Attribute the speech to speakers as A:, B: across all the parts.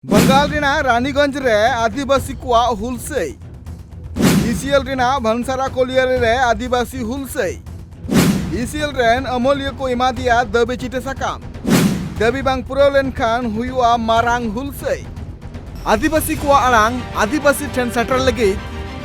A: बंगाल रानीगंज रे आदिवासी को हुलसे ECL भनसारा Collier रे आदिवासी हुलसे ईसीएल रेन अमोलिया को इमा दिया दबे चिटे साकाम दबी बांग पुराव लेनखान हुआ मारांग हुलसे आदिवासी को आड़ांग आदिवासी ठेन सेटर लगे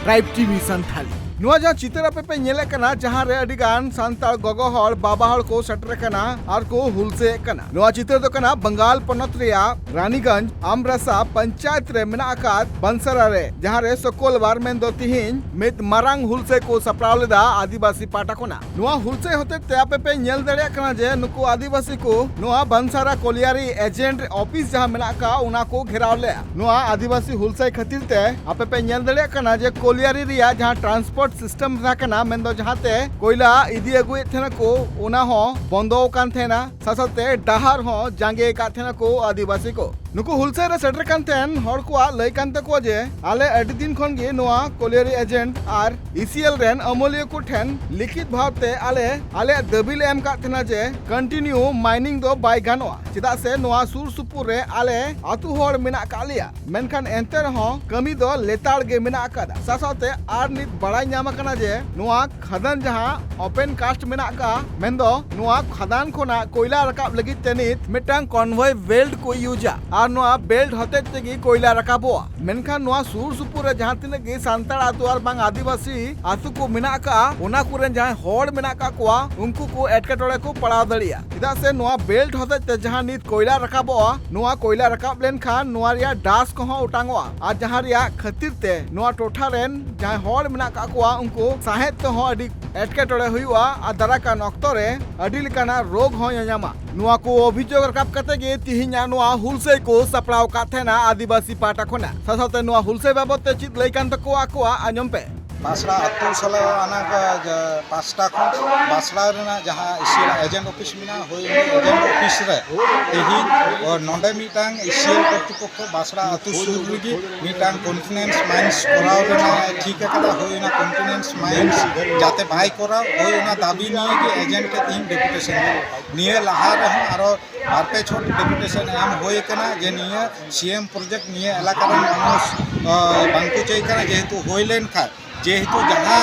A: ट्राइब टीवी संथाली नुआ जहाँ चितर आपे पे नेले कना जहाँ रे अडिगान सांताल गोगो हड़ बाबा हड़ को सेटर कना आर को हुलसे कना नुआ चितर दो कना बंगाल पनत रिया रानीगंज आमरसा पंचायत रे मेना आकात बंसरा रे जहाँ रे सोकोलवार में दो तिहिन मित मारांग हुलसे को सप्राव लेदा आदिवासी पाटा कोना नुआ हुलसे होते ते आपे पे नेल दड़िया कना जे नुको आदिवासी को नुआ बंसरा कोलियारी एजेंट ऑफिस जहाँ मेना का उना को घेराव ले नुआ आदिवासी हुलसे खातिर ते आपे पे नेल दड़िया कना जे कोलियारी रिया जहाँ ट्रांसपोर्ट सिस्टम राकना मेंदो जहाते कोयला इदी अगुए थेना को उना हो बंदो कान थेना सासाते डहार हो जांगे का थेना को आदिवासी को नुको हुलसे रे सेटर कान थेन हर को लय कान तको जे आले अडी दिन खन गे नोआ कोलियरी एजेंट आर ईसीएल रेन अमोलिया को ठेन लिखित भावते आले दबिल एम का थेना जे कंटिन्यू माइनिंग दो बाय गानोआ चिदा से नोआ सुर सुपुर रे आले आतु हर मेना कालिया मेनखान एंटर हो कमी दो लेताड़ गे मेना कादा सासाते आर नित बड़ाई ᱧᱟᱢ ᱟᱠᱟᱱᱟ ᱡᱮ ᱱᱚᱣᱟ ᱠᱷᱟᱫᱟᱱ ᱡᱟᱦᱟᱸ ᱳᱯᱮᱱ ᱠᱟᱥᱴ ᱢᱮᱱᱟᱜ ᱠᱟ ᱢᱮᱱᱫᱚ ᱱᱚᱣᱟ ᱠᱷᱟᱫᱟᱱ ᱠᱷᱚᱱᱟᱜ ᱠᱚᱭᱞᱟ ᱨᱟᱠᱟᱵ ᱞᱟᱹᱜᱤᱫ ᱛᱮ ᱱᱤᱛ ᱢᱤᱫᱴᱟᱝ ᱠᱚᱱভᱚᱭ ᱵᱮᱞᱴ ᱠᱚ ᱤᱭᱩᱡᱟ ᱟᱨ ᱱᱚᱣᱟ ᱵᱮᱞᱴ ᱦᱚᱛᱮᱡ ᱛᱮᱜᱮ ᱠᱚᱭᱞᱟ ᱨᱟᱠᱟᱵᱚᱜᱼᱟ ᱢᱮᱱᱠᱷᱟन ᱱᱚᱣᱟ ᱥᱩᱨ ᱥᱩᱯᱩᱨ ᱨᱮ ᱡᱟᱦᱟᱸ ᱛᱤᱱᱟᱹᱜ ᱜᱮ ᱥᱟᱱᱛᱟᱲ ᱟᱹᱛᱩ ᱟᱨ ᱵᱟᱝ ᱟᱹᱫᱤᱵᱟᱹᱥᱤ ᱟᱹᱛᱩ ᱠᱚ ᱢᱮᱱᱟᱜ ᱠᱟᱜᱼᱟ ᱚᱱᱟ ᱠᱚᱨᱮᱱ ᱡᱟᱦᱟᱸᱭ ᱦᱚᱲ ᱢᱮᱱᱟᱜ ᱠᱟᱜ ᱠᱚᱣᱟ ᱩᱱᱠᱩ ᱠᱚ ᱮᱴᱠᱮᱴᱚᱬᱮ ᱠᱚ ᱯᱟᱲᱟᱣ ᱫᱟᱲᱮᱭᱟᱜᱼᱟ ᱪᱮᱫᱟᱜ ᱥᱮ ᱱᱚᱣᱟ ᱵᱮᱞᱴ ᱦᱚᱛᱮᱡ ᱛᱮ ᱡᱟᱦᱟᱸ ᱱᱤᱛ ᱠᱚᱭᱞᱟ ᱨᱟᱠᱟᱵᱚᱜᱼᱟ ᱱᱚᱣᱟ ᱠᱚᱭᱞᱟ ᱨᱟᱠᱟᱵ ᱞᱮᱱᱠᱷᱟन ᱱᱚᱣᱟ ᱨᱮᱭᱟᱜ ᱰᱟᱥ ᱠᱚᱦᱚᱸ ᱚᱴᱟᱝᱚᱜᱼᱟ ᱟᱨ ᱡᱟᱦᱟᱸ ᱨᱮᱭᱟᱜ ᱠᱷᱟᱹᱛᱤᱨ ᱛᱮ ᱱᱚᱣᱟ ᱴᱚᱴᱷᱟ ᱨᱮᱱ ᱡᱟᱦᱟᱸᱭ ᱦᱚᱲ ᱢᱮᱱᱟᱜ ᱠᱟᱜ ᱠᱚᱣᱟ उनको साहेब तो हो अडी एटकेटोड़े हुआ और दाराकान अक्तो रे अडी लिकाना रोग हो यामा नुआ को अभियोग रकाब कते गे तिहिना नुआ हुलसे को सपड़ाव काथेना आदिवासी पाटा खोना सासाते नुआ हुलसे बाबते चित लैकान तको आकोआ आंजम पे
B: बासड़ा अतु सला अना पास्टा खन बासड़ा रेना जहां इसीएल एजेंट ऑफिस मिना होई एजेंट ऑफिस रे तेही और नोंडे मिटांग इसीएल कर्तृपक्ष बासड़ा अतु सुर लगी मिटांग कॉन्फिडेंस माइंस कराव रेना ठीक कदा होई ना कॉन्फिडेंस माइंस जाते बाय कराव होई ना दाबी निये कि एजेंट के तीन डेपुटेशन निये लहा रह आरो बारपे छोट डेपुटेशन एम होई कना जे निये सीएम प्रोजेक्ट निये इलाका रे मानुष बांकु चई कना जेहेतु होई लेन खा जेहेतु जहाँ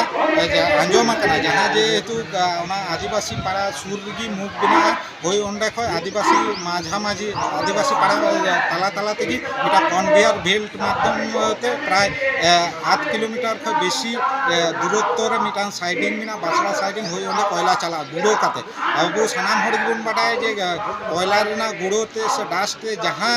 B: आंजम जहाँ जेहेतु आदिवासी पाड़ा सुर रगी मुख बना होई ओंडे खय आदिवासी माझा माझी आदिवासी पाड़ा तला तला तेगी मिटा कन्वेयर बेल्ट माध्यम ते प्राय 8 किलोमीटर खय बेसी दूरत्व रे मिटा साइडिंग मिना बासड़ा साइडिंग होई ओंडे कोयला चला गुड़ो काते अब सानाम हड़ गुन बाडाय जे कोयला रेना गुड़ो ते से डास्ट ते जहाँ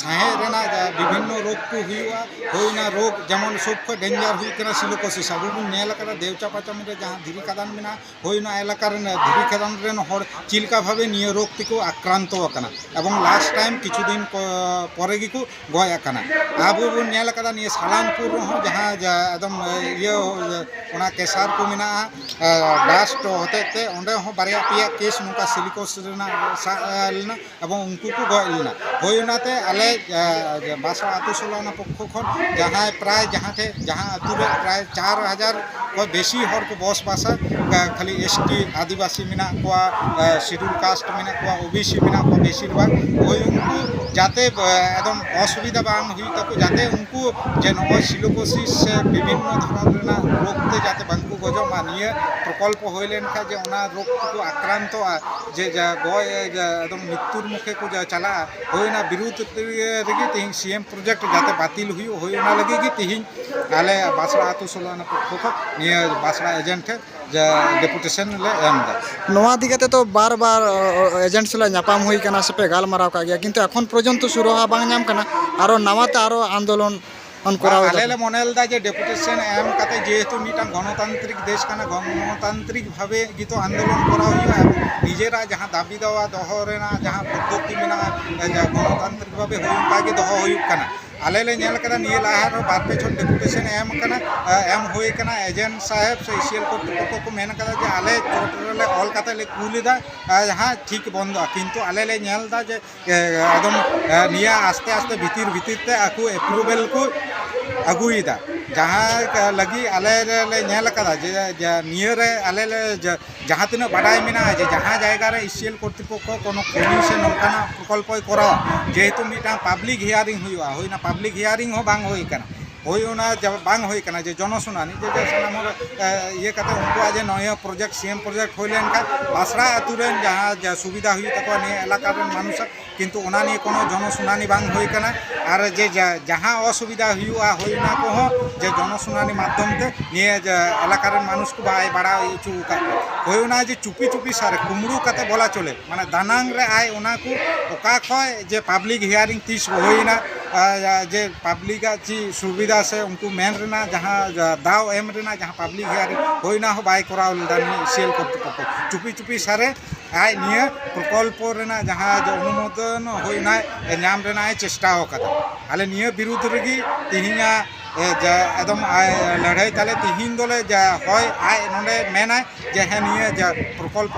B: साहे रेना विभिन्न रोग को हुआ होइना रोग जेमन सब खय डेंजर सिलोकोसिस अब नेलका देवचापाचा में जहाँ धीरी खदान में होना एलाका धीरी खदान हर चिलका भावे निये रोग तिको आक्रांत एवं लास्ट टाइम किछु दिन परे गी को गय अब नेलका निये सालानपुर जहाँ एकदम ये केसार को मेना डास्ट होते अंडे बारे पे केस नुका सिलिकोस लेना एवं उनको को गय लेना होनाते आले बासड़ा आतु सोलाना पक्ष खन जहाँ प्राय जहाँ आतु प्राय 4000 को बेसी हर को बस बासा खाली एसटी आदिवासी मेना को शेड्यूल कास्ट मेना को ओबीसी मेना को बेसी उनको जाते एकदम असुविधा बांग हुई तक जाते उनको जे नय सिलोकोसिस से विभिन्न धरण रोगते जाते बांकु गजमा निये प्रकल्प होय लेन खा जे ओना रोग को आक्रांत जे गय एकदम मृत्युर मुखे को चला होयना विरुद्ध रेगी तिहिं सीएम प्रोजेक्ट जाते बातिल हुई होयना लगे कि तिहिं आले बासड़ा आतु सोलाना पक्ष निये बासड़ा एजेंट डेपुटेशन ले एमदा
C: नोआ दिगते तो बार बार एजेंट सला नापाम हुई कना सेपे गालमाराव का गया किंतु एखन पर्यंत सुरोहा बांग नाम कना आरो नवाते आरो आंदोलन
B: आले मनेलदा जे डेपुटेशन एम काते जेहेतु मिटा गणतांत्रिक देश कना गणतांत्रिक भावे गितो आंदोलन करा हुआ निजेरा जहाँ दाबी दवा दहो रेना जहाँ पद्धति मेना गणतांत्रिक भावे होई के दहो हुई कना आले ले नेल कदा निये लाहार बारपे छोट डेपुटेशन एम कना एम होई कना एजेंट साहेब से इसीएल को मेन कदा जे आले चोटरे ऑल काते ले कुलिदा जहाँ ठीक बंद किंतु आले ले नेलदा जे एकदम निया आस्ते आस्ते भीतर ते आकु अप्रूवल को अगुईदा जहाँ लगी आले ले नेल कदा जे निये रे आले ले जहाँ तीन बाडाय मेना जे जहाँ जायगा रे इसिएल कर्तृपक्ष कोनो खनि से नौकाना प्रकल्पय करावा जेहेतु मिटा पब्लिक हियरिंग हुआ होइना पब्लिक हियरिंग हो बांग होई कना होई ओना जब बांग होई कना जे जनसुनानी जे सानाम ये कते उनको जे नया प्रोजेक्ट सीएम प्रोजेक्ट होई लेन का बासड़ा अतु रे जहाँ सुविधा हुई तको ने इलाका रे मानुष किंतु ओना नि कोनो जनसुनानी बांग होई कना और जे जहाँ असुविधा हुआ होइना को हो जे जनसुनानी माध्यम ते निये इलाका रे मानुष को बाय बाड़ा इचु का होई ओना जे चुपी चुपी सारे कुमड़ू कते बोला चले माने दानांग रे आय ओना को ओका खय जे पब्लिक हियरिंग तीस होइना जे पब्लिक ची सुविधा से उनको मेन रेना जहाँ दाव एम रेना जहाँ पब्लिक हियरिंग होइना हो बाय कराव दानी सेल करते चुपी चुपी सारे आय निये प्रकल्प रेना जहाँ जो अनुमोदन होइना नाम रेना चेष्टा कदा आले निये विरुद्ध रेगी तिहिना एकदम लड़ाई ताले तिहिन दोले होय आय नोंडे मेना जे हे निये प्रकल्प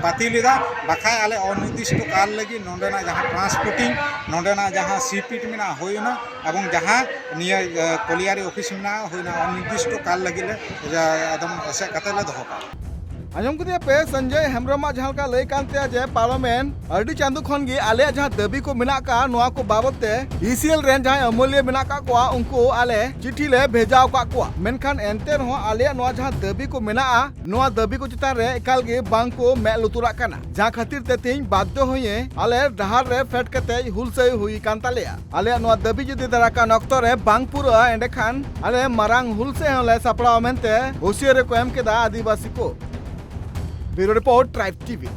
B: बातिलेदा बाखाय आले अनिर्दिष्ट काल लगी नोंडेना जहाँ ट्रांसपोर्टिंग नोंडेना जहाँ सीपीट मेना होइना एवं जहाँ निये कलियारी ऑफिस मेना होइना अनिर्दिष्ट काल लगी ले एकदम ऐसे कतेले दोहो
A: आजम कदिया पे संजय हेम्ब्रम जहाँ का लय कानते जे पार्लियामेंट अड़ी चांदू खन गे आले जहाँ दाबी को मेना का नोआ को बाबते ईसीएल रेन जहाँ अमूल्य मेना का कोआ उनको आले चिट्ठी ले भेजाव का कोआ मेनखान एंते हो आले नोआ जहाँ दाबी को मेना नोआ दाबी को चितान रे एकाल गे बांग को मे लुतुरा काना जहाँ खातिर ते तेज बाध्य होये आले डहार रे फेट कते हुलसई हुई कान तालेया आले नोआ दाबी जुदी दरा का नक्तो रे बांग पुरा एंडे खान आले मारांग हुलसे होले सापड़ा मेनते होशियार को एम केदा आदिवासी को ब्यूरो रिपोर्ट ट्राइब टीवी।